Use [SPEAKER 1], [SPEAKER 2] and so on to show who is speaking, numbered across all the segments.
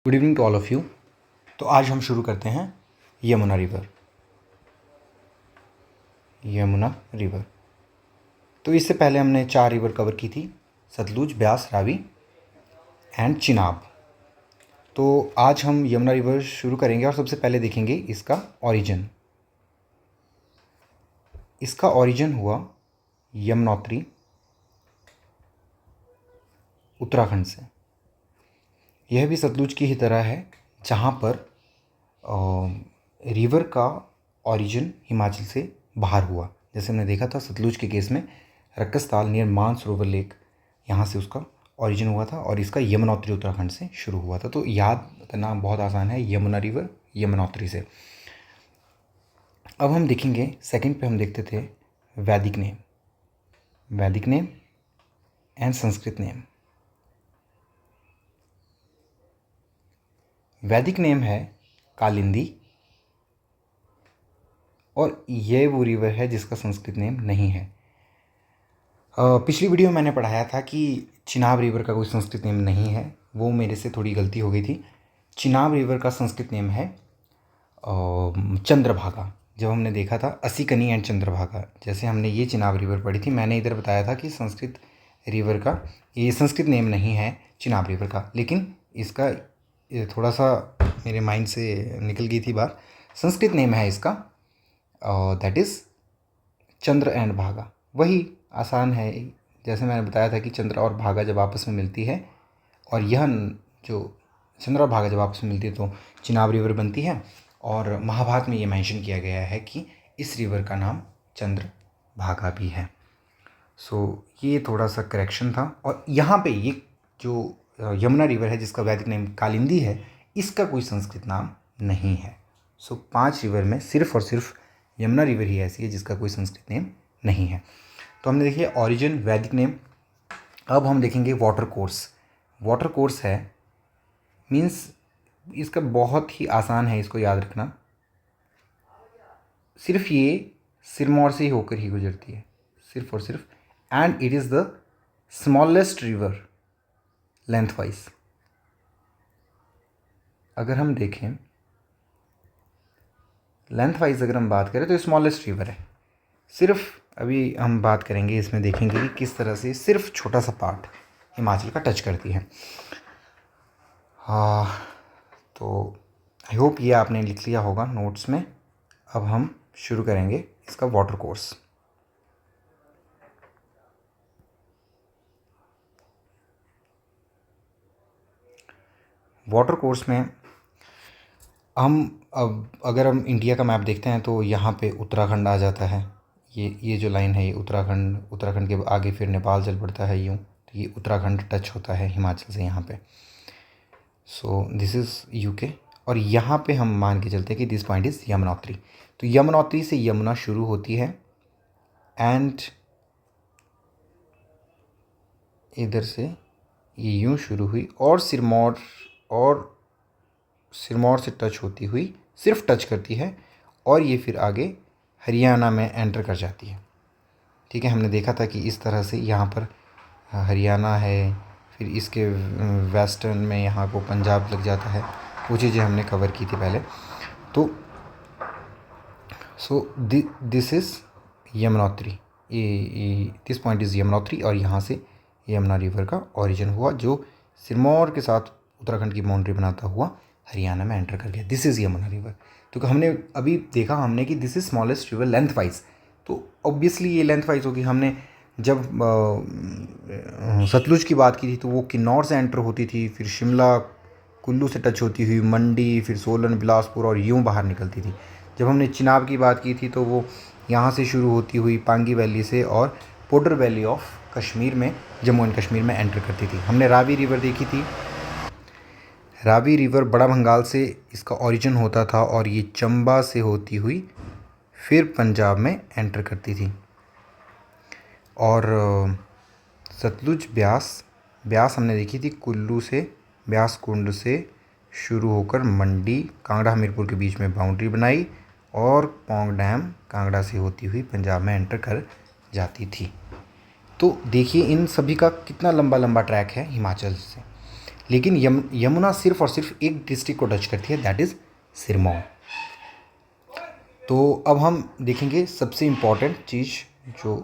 [SPEAKER 1] Good evening to all of you. तो आज हम शुरू करते हैं यमुना रिवर। तो इससे पहले हमने 4 रिवर कवर की थी, सतलुज, ब्यास, रावी एंड चिनाब। तो आज हम यमुना रिवर शुरू करेंगे और सबसे पहले देखेंगे इसका ओरिजिन। इसका ओरिजिन हुआ यमुनोत्री, उत्तराखंड से। यह भी सतलुज की ही तरह है, जहाँ पर रिवर का ओरिजिन हिमाचल से बाहर हुआ। जैसे हमने देखा था सतलुज के केस में रक्कसताल नियर मानसरोवर लेक, यहाँ से उसका ओरिजिन हुआ था और इसका यमुनोत्री उत्तराखंड से शुरू हुआ था। तो याद करना बहुत आसान है, यमुना रिवर यमुनोत्री से। अब हम देखेंगे सेकंड पे हम देखते थे वैदिक नेम एंड संस्कृत नेम। वैदिक नेम है कालिंदी और ये वो रिवर है जिसका संस्कृत नेम नहीं है। पिछली वीडियो में मैंने पढ़ाया था कि चिनाब रिवर का कोई संस्कृत नेम नहीं है, वो मेरे से थोड़ी गलती हो गई थी। चिनाब रिवर का संस्कृत नेम है चंद्रभागा। जब हमने देखा था असिकनी एंड चंद्रभागा, जैसे हमने ये चिनाब रिवर पढ़ी थी, मैंने इधर बताया था कि संस्कृत रिवर का ये संस्कृत नेम नहीं है चिनाब रिवर का, लेकिन इसका ये थोड़ा सा मेरे माइंड से निकल गई थी बात। संस्कृत नेम है इसका दैट इज़ चंद्र एंड भागा। वही आसान है, जैसे मैंने बताया था कि चंद्र और भागा जब आपस में मिलती है और यह जो चंद्र और भागा जब आपस में मिलती है तो चिनाब रिवर बनती है। और महाभारत में ये मेंशन किया गया है कि इस रिवर का नाम चंद्र भागा भी है। सो ये थोड़ा सा करेक्शन था। और यहाँ पे ये जो यमुना रिवर है जिसका वैदिक नेम कालिंदी है, इसका कोई संस्कृत नाम नहीं है। सो 5 रिवर में सिर्फ और सिर्फ यमुना रिवर ही ऐसी है जिसका कोई संस्कृत नेम नहीं है। तो हमने देखिए ओरिजिन, वैदिक नेम। अब हम देखेंगे वाटर कोर्स है, मीन्स इसका बहुत ही आसान है, इसको याद रखना। सिर्फ ये सिरमौर से ही होकर ही गुजरती है, सिर्फ और सिर्फ। And it is the smallest river length wise. अगर हम देखें लेंथ वाइज, अगर हम बात करें तो स्मॉलेस्ट रिवर है। सिर्फ अभी हम बात करेंगे, इसमें देखेंगे कि किस तरह से सिर्फ छोटा सा पार्ट हिमाचल का टच करती है। तो आई होप ये आपने लिख लिया होगा नोट्स में। अब हम शुरू करेंगे इसका वाटर कोर्स। वाटर कोर्स में हम अब अगर हम इंडिया का मैप देखते हैं तो यहाँ पे उत्तराखंड आ जाता है। ये जो लाइन है ये उत्तराखंड के आगे फिर नेपाल चल पड़ता है यूँ, तो ये उत्तराखंड टच होता है हिमाचल से यहाँ पे। सो दिस इज़ यूके। और यहाँ पे हम मान के चलते हैं कि दिस पॉइंट इज़ यमुनोत्री। तो यमुनोत्री से यमुना शुरू होती है एंड इधर से ये यूँ शुरू हुई और सिरमौर से टच होती हुई, सिर्फ टच करती है और ये फिर आगे हरियाणा में एंटर कर जाती है। ठीक है, हमने देखा था कि इस तरह से यहाँ पर हरियाणा है, फिर इसके वेस्टर्न में यहाँ को पंजाब लग जाता है। वो चीज़ें हमने कवर की थी पहले। तो सो this is Yamunotri, this point is Yamunotri और यहाँ से यमुना रिवर का ओरिजिन हुआ, जो सिरमौर के साथ उत्तराखंड की बाउंड्री बनाता हुआ हरियाणा में एंटर कर गया। This is Yamuna river. तो हमने अभी देखा हमने कि this is smallest river length wise, तो ऑब्वियसली ये लेंथ वाइज होगी। हमने जब सतलुज की बात की थी तो वो किन्नौर से एंटर होती थी, फिर शिमला कुल्लू से टच होती हुई मंडी, फिर सोलन, बिलासपुर और यूँ बाहर निकलती थी। जब हमने चिनाब की बात की थी तो वो यहाँ से शुरू होती हुई पांगी वैली से और पोडर वैली ऑफ कश्मीर में, जम्मू एंड कश्मीर में एंटर करती थी। हमने रावी रिवर देखी थी। रावी रिवर बड़ा भंगाल से इसका ओरिजिन होता था और ये चंबा से होती हुई फिर पंजाब में एंटर करती थी। और सतलुज ब्यास हमने देखी थी कुल्लू से, ब्यास कुंड से शुरू होकर मंडी, कांगड़ा, हमीरपुर के बीच में बाउंड्री बनाई और पौंग डैम कांगड़ा से होती हुई पंजाब में एंटर कर जाती थी। तो देखिए इन सभी का कितना लंबा ट्रैक है हिमाचल से। लेकिन यमुना सिर्फ और सिर्फ एक डिस्ट्रिक्ट को टच करती है, दैट इज़ सिरमौर। तो अब हम देखेंगे सबसे इम्पॉर्टेंट चीज़, जो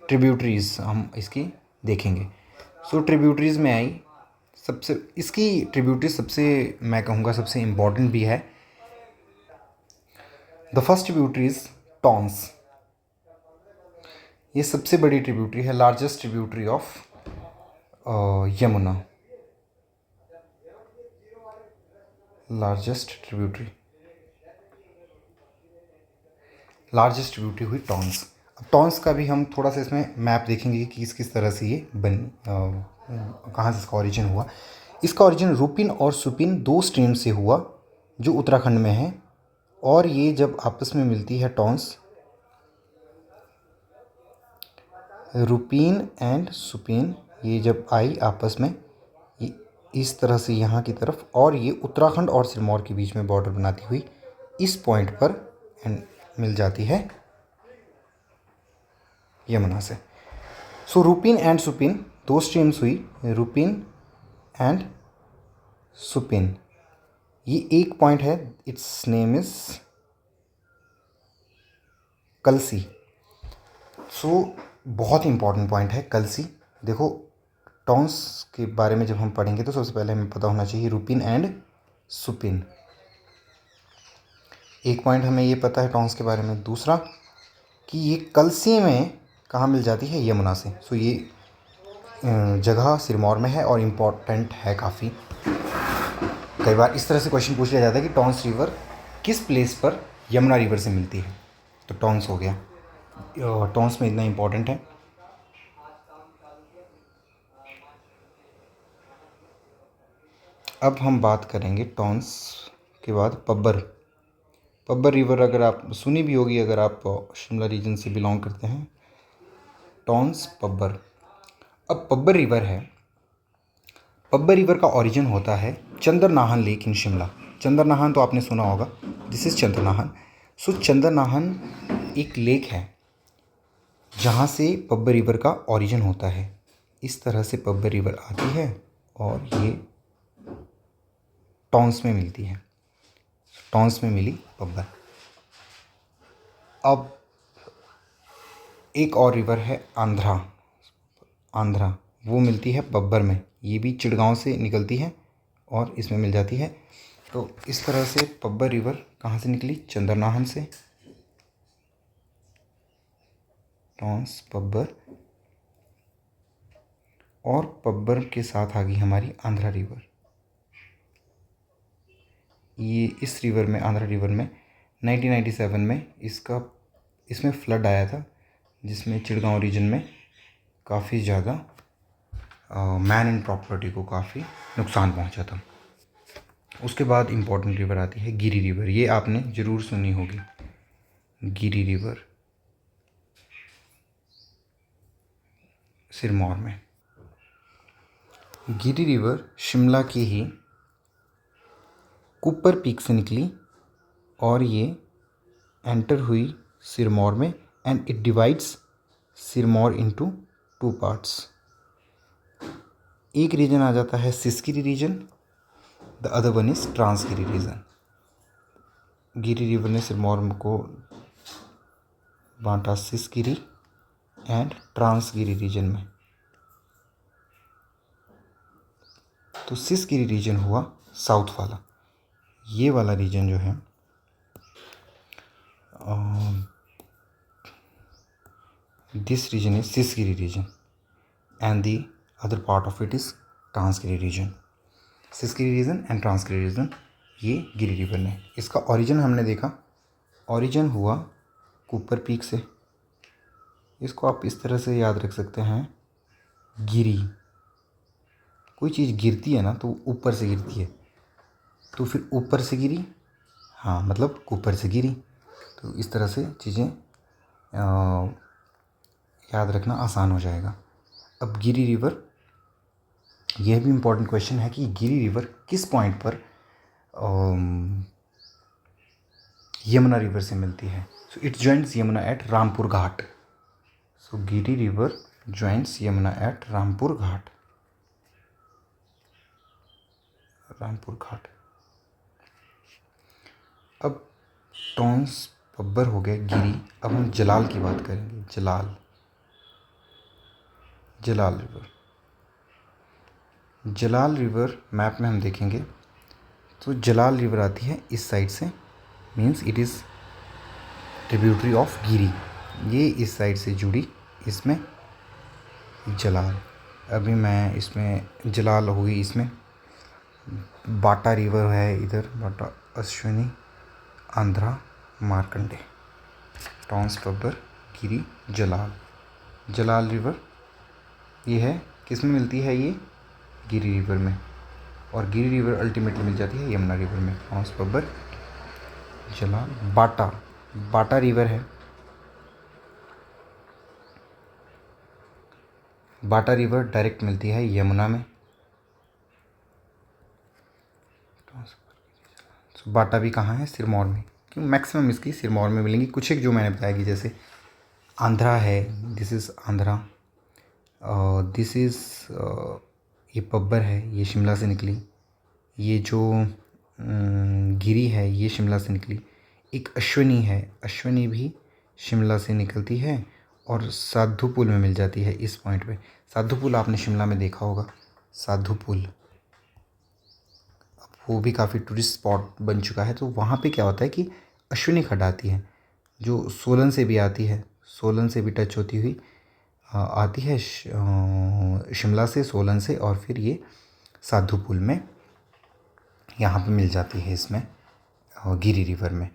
[SPEAKER 1] ट्रिब्यूटरीज हम इसकी देखेंगे। सो ट्रिब्यूटरीज में आई सबसे, इसकी ट्रिब्यूटरीज सबसे मैं कहूँगा सबसे इम्पॉर्टेंट भी है। The first tributary is Tons. ये सबसे बड़ी ट्रिब्यूटरी है, largest tributary of Yamuna, largest tributary हुई टॉन्स। अब टॉन्स का भी हम थोड़ा सा इसमें मैप देखेंगे कि किस तरह से ये कहाँ से इसका ओरिजिन हुआ। इसका ओरिजिन रूपिन और सुपिन दो स्ट्रीम से हुआ जो उत्तराखंड में है, और ये जब आपस में मिलती है टॉन्स, रूपिन एंड सुपिन, ये जब आई आपस में ये इस तरह से यहाँ की तरफ, और ये उत्तराखंड और सिरमौर के बीच में बॉर्डर बनाती हुई इस पॉइंट पर मिल जाती है यमुना से। सो रूपिन एंड सुपिन दो स्ट्रीम्स हुई, रूपिन एंड सुपिन। ये एक पॉइंट है, इट्स नेम इज कलसी। सो बहुत इंपॉर्टेंट पॉइंट है कलसी। देखो टॉन्स के बारे में जब हम पढ़ेंगे तो सबसे पहले हमें पता होना चाहिए रूपिन एंड सुपिन। एक पॉइंट हमें ये पता है टॉन्स के बारे में। दूसरा कि ये कलसी में कहाँ मिल जाती है, यमुना से। सो ये जगह सिरमौर में है और इम्पॉर्टेंट है काफ़ी। कई बार इस तरह से क्वेश्चन पूछ लिया जाता है कि टॉन्स रिवर किस प्लेस पर यमुना रिवर से मिलती है, तो टॉन्स हो गया। टॉन्स में इतना इम्पॉर्टेंट है। अब हम बात करेंगे टॉन्स के बाद पब्बर रिवर। अगर आप सुनी भी होगी, अगर आप शिमला रीजन से बिलोंग करते हैं, टॉन्स पब्बर। अब पब्बर रिवर है, पब्बर रिवर का ओरिजिन होता है चंद्रनाहन लेक इन शिमला। चंद्रनाहन तो आपने सुना होगा, दिस इज़ चंद्रनाहन। सो चंद्रनाहन एक लेक है जहाँ से पब्बर रिवर का ओरिजिन होता है। इस तरह से पब्बर रिवर आती है और ये टॉन्स में मिलती है, टॉन्स में मिली पब्बर। अब एक और रिवर है आंध्रा, वो मिलती है पब्बर में। ये भी चिड़गांव से निकलती है और इसमें मिल जाती है। तो इस तरह से पब्बर रिवर कहाँ से निकली, चंद्रनाहन से, टॉन्स पब्बर, और पब्बर के साथ आ गई हमारी आंध्रा रिवर। ये इस रिवर में, आंध्रा रिवर में 1997 में इसमें फ्लड आया था, जिसमें चिड़गांव रीजन में काफ़ी ज़्यादा मैन एंड प्रॉपर्टी को काफ़ी नुकसान पहुंचा था। उसके बाद इम्पॉर्टेंट रिवर आती है गिरी रिवर। ये आपने ज़रूर सुनी होगी, गिरी रिवर सिरमौर में। गिरी रिवर शिमला की ही कुपर पीक से निकली और ये एंटर हुई सिरमौर में, and it divides Sirmaur into two parts. एक रीजन आ जाता है Sisgiri region, the other one is Transgiri region. Giri river ने सिरमौर को बांटा सिसगिरी एंड ट्रांसगिरी रीजन में। तो सिसगिरी रीजन हुआ साउथ वाला। ये वाला रीजन जो है this region is Sisgiri region and the other part of it is Transgiri region. Sisgiri region and Transgiri region, ये गिरी रिवर ने। इसका ओरिजिन हमने देखा, ओरिजिन हुआ कुपर पीक से। इसको आप इस तरह से याद रख सकते हैं, गिरी, कोई चीज़ गिरती है ना तो ऊपर से गिरती है, तो फिर ऊपर से गिरी, हाँ मतलब ऊपर से गिरी। तो इस तरह से चीज़ें याद रखना आसान हो जाएगा। अब गिरी रिवर, यह भी इम्पोर्टेंट क्वेश्चन है कि गिरी रिवर किस पॉइंट पर यमुना रिवर से मिलती है। So it joints Yamuna at Rampur Ghat. So Giri river joints Yamuna at Rampur Ghat. Rampur Ghat. अब टॉन्स पब्बर हो गया, गिरी। अब हम जलाल की बात करेंगे। जलाल रिवर। जलाल रिवर मैप में हम देखेंगे तो जलाल रिवर आती है इस साइड से, means it is tributary of Giri. ये इस साइड से जुड़ी, इसमें जलाल। अभी मैं इसमें जलाल हुई, इसमें बाटा रिवर है इधर, बाटा, अश्विनी, आंध्रा, मार्कंडे, टॉन्स पब्बर, गिरी, जलाल रिवर ये है, किस में मिलती है ये? गिरी रिवर में। और गिरी रिवर अल्टीमेटली मिल जाती है यमुना रिवर में। टॉन्स पब्बर, जलाल, बाटा रिवर है। बाटा रिवर डायरेक्ट मिलती है यमुना में। तो बाटा भी कहाँ है? सिरमौर में। क्यों? मैक्सिमम इसकी सिरमौर में मिलेंगी। कुछ एक जो मैंने बताया कि जैसे आंध्रा है, this is Andhra, this is ये पब्बर है, ये शिमला से निकली। ये जो गिरी है ये शिमला से निकली। एक अश्विनी है, अश्विनी भी शिमला से निकलती है और साधु पुल में मिल जाती है इस पॉइंट पे। साधु पुल आपने शिमला में देखा होगा, साधु पुल। अब वो भी काफ़ी टूरिस्ट स्पॉट बन चुका है। तो वहाँ पे क्या होता है कि अश्विनी खड्ड आती है जो सोलन से भी आती है, सोलन से भी टच होती हुई आती है शिमला से, सोलन से, और फिर ये साधु पुल में यहाँ पे मिल जाती है इसमें गिरी रिवर में।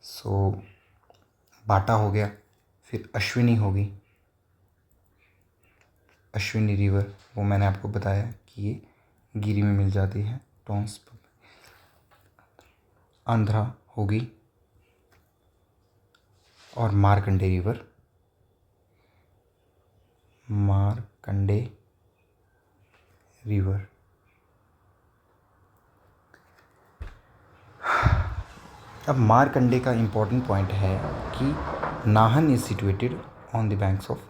[SPEAKER 1] सो बाटा हो गया, फिर अश्विनी होगी, अश्विनी रिवर, वो मैंने आपको बताया कि ये गिरी में मिल जाती है। टॉन्स आंध्रा होगी और मार्कंडे रिवर, मार्कंडे रिवर। अब मारकंडे का इम्पॉर्टेंट पॉइंट है कि Nahan is situated on the banks of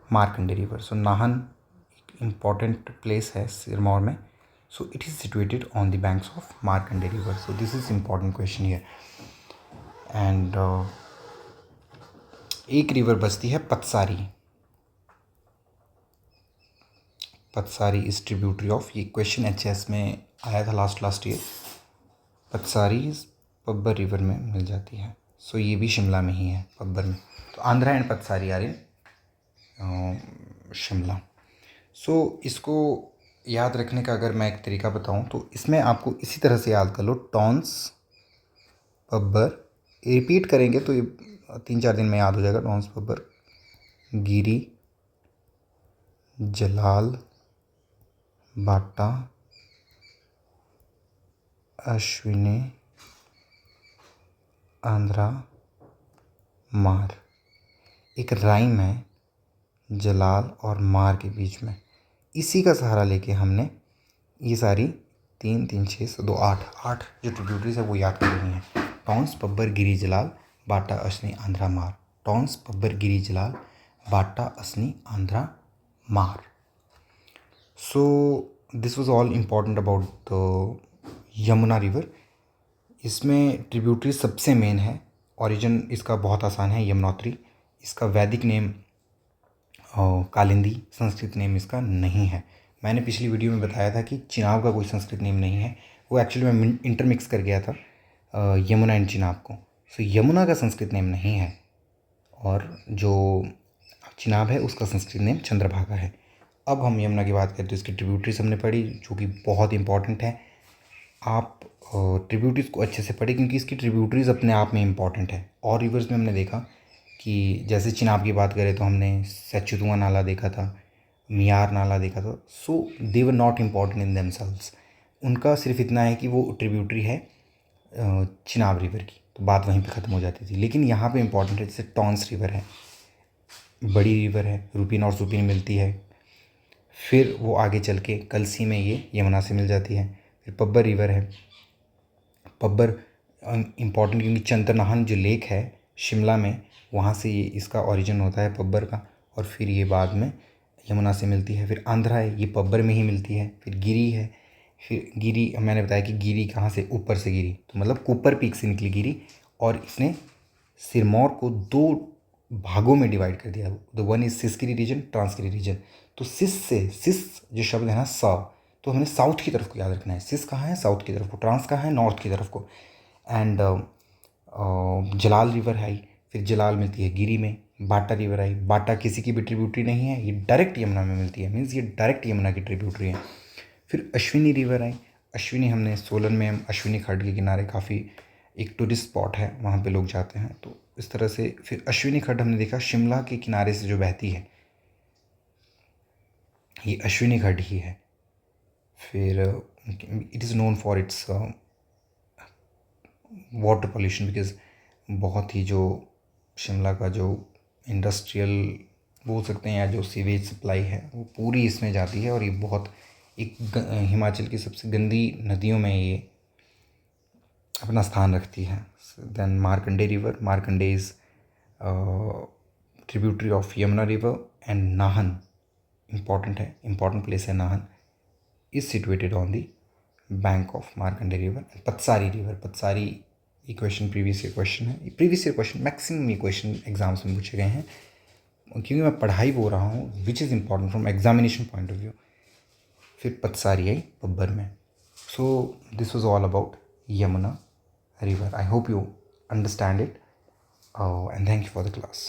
[SPEAKER 1] Markande river. So Nahan एक इम्पॉर्टेंट प्लेस है सिरमौर में। So it is situated on the banks of Markande river. So this is important question here. And एक रिवर बचती है Patsari. Patsari is tributary of, ये क्वेश्चन HS में आया था last year. Patsari Pabbar river में मिल जाती है। सो ये भी शिमला में ही है, पब्बर में। तो Andhra and Patsari are in Shimla. सो इसको याद रखने का अगर मैं एक तरीका बताऊं तो इसमें आपको इसी तरह से याद कर लो, टॉन्स पब्बर, रिपीट करेंगे तो ये 3-4 दिन में याद हो जाएगा। टॉन्स पब्बर, गिरी, जलाल, बाटा, अश्विनी, आंध्रा, मार। एक राइम है जलाल और मार के बीच में, इसी का सहारा लेके हमने ये सारी 3, 3, 6, 2, 8 जो ट्रिब्यूटरीज है वो याद कर लेनी है। टॉन्स पब्बर गिरी जलाल, बाटा, अश्विनी, आंध्रा, मार। टॉन्स पब्बर गिरी जलाल, बाटा, अश्विनी, आंध्रा, मार। So this was all important about the Yamuna river. इसमें ट्रिब्यूटरी सबसे मेन है। ओरिजिन इसका बहुत आसान है, यमुनोत्री। इसका वैदिक नेम कालिंदी, संस्कृत नेम इसका नहीं है। मैंने पिछली वीडियो में बताया था कि चिनाब का कोई संस्कृत नेम नहीं है, वो एक्चुअली मैं इंटरमिक्स कर गया था यमुना एंड चिनाब को। सो यमुना का संस्कृत नेम नहीं है और जो चिनाब है उसका संस्कृत नेम चंद्रभागा है। अब हम यमुना की बात करते हैं तो इसकी ट्रिब्यूटरीज हमने पढ़ी जो कि बहुत इंपॉर्टेंट है। आप ट्रिब्यूटरीज को अच्छे से पढ़ें क्योंकि इसकी ट्रिब्यूटरीज अपने आप में इंपॉर्टेंट है। और रिवर्स में हमने देखा कि जैसे चिनाब की बात करें तो हमने सेचुतुआ नाला देखा था, मियार नाला देखा था। So they were not important in themselves. उनका सिर्फ इतना है कि वो ट्रिब्यूटरी है चिनाब रिवर की, तो बात वहीं पे ख़त्म हो जाती थी। लेकिन यहाँ पे इम्पॉर्टेंट है, जैसे टॉन्स रिवर है, बड़ी रिवर है, रूपीन और सुपीन मिलती है। फिर वो आगे चल के कलसी में ये यमुना से मिल जाती है। फिर पब्बर रिवर है, पब्बर इम्पॉर्टेंट क्योंकि चंद्रनाहन जो लेक है शिमला में, वहाँ से ये इसका ओरिजिन होता है पब्बर का, और फिर ये बाद में यमुना से मिलती है। फिर आंध्रा है, ये पब्बर में ही मिलती है। फिर गिरी है, फिर गिरी, मैंने बताया कि गिरी कहाँ से, ऊपर से गिरी, तो मतलब कुपर पीक से निकली गिरी, और इसने सिरमौर को दो भागों में डिवाइड कर दिया। The one is Sisgiri region, Transgiri region. तो सिस जो शब्द है ना, सा, तो हमें साउथ की तरफ को याद रखना है। सिस कहाँ है, साउथ की तरफ को, ट्रांस कहाँ है, नॉर्थ की तरफ को। एंड जलाल रिवर है, फिर जलाल मिलती है गिरी में। बाटा रिवर आई, बाटा किसी की भी ट्रिब्यूटरी नहीं है, ये डायरेक्ट यमुना में मिलती है, मीन्स ये डायरेक्ट यमुना की ट्रिब्यूटरी है। फिर अश्विनी रिवर आई, अश्विनी हमने सोलन में, हम अश्विनी खड्ड के किनारे काफ़ी एक टूरिस्ट स्पॉट है, वहाँ पे लोग जाते हैं, तो इस तरह से फिर अश्विनी खड्ड हमने देखा शिमला के किनारे से जो बहती है, ये अश्विनी खड्ड ही है। फिर it is known for its water pollution, because बहुत ही जो शिमला का जो इंडस्ट्रियल बोल सकते हैं, या जो सीवेज सप्लाई है, वो पूरी इसमें जाती है, और ये बहुत एक हिमाचल की सबसे गंदी नदियों में ये अपना स्थान रखती है। Then Markande river, Markande is tributary of Yamuna river. And Nahan important है, इम्पॉर्टेंट प्लेस है Nahan, is situated on the bank of Markande river. Patsari river, Patsari, ये क्वेश्चन प्रीवियस ईयर क्वेश्चन है, प्रीवियस ईयर क्वेश्चन, मैक्सिमम ये क्वेश्चन एग्जाम्स में पूछे गए हैं, क्योंकि मैं पढ़ाई बोल रहा हूँ which is important from examination point of view. फिर पतसारी आई बब्बर में। So this was all about Yamuna river. I hope you understand it. Oh, and thank you for the class.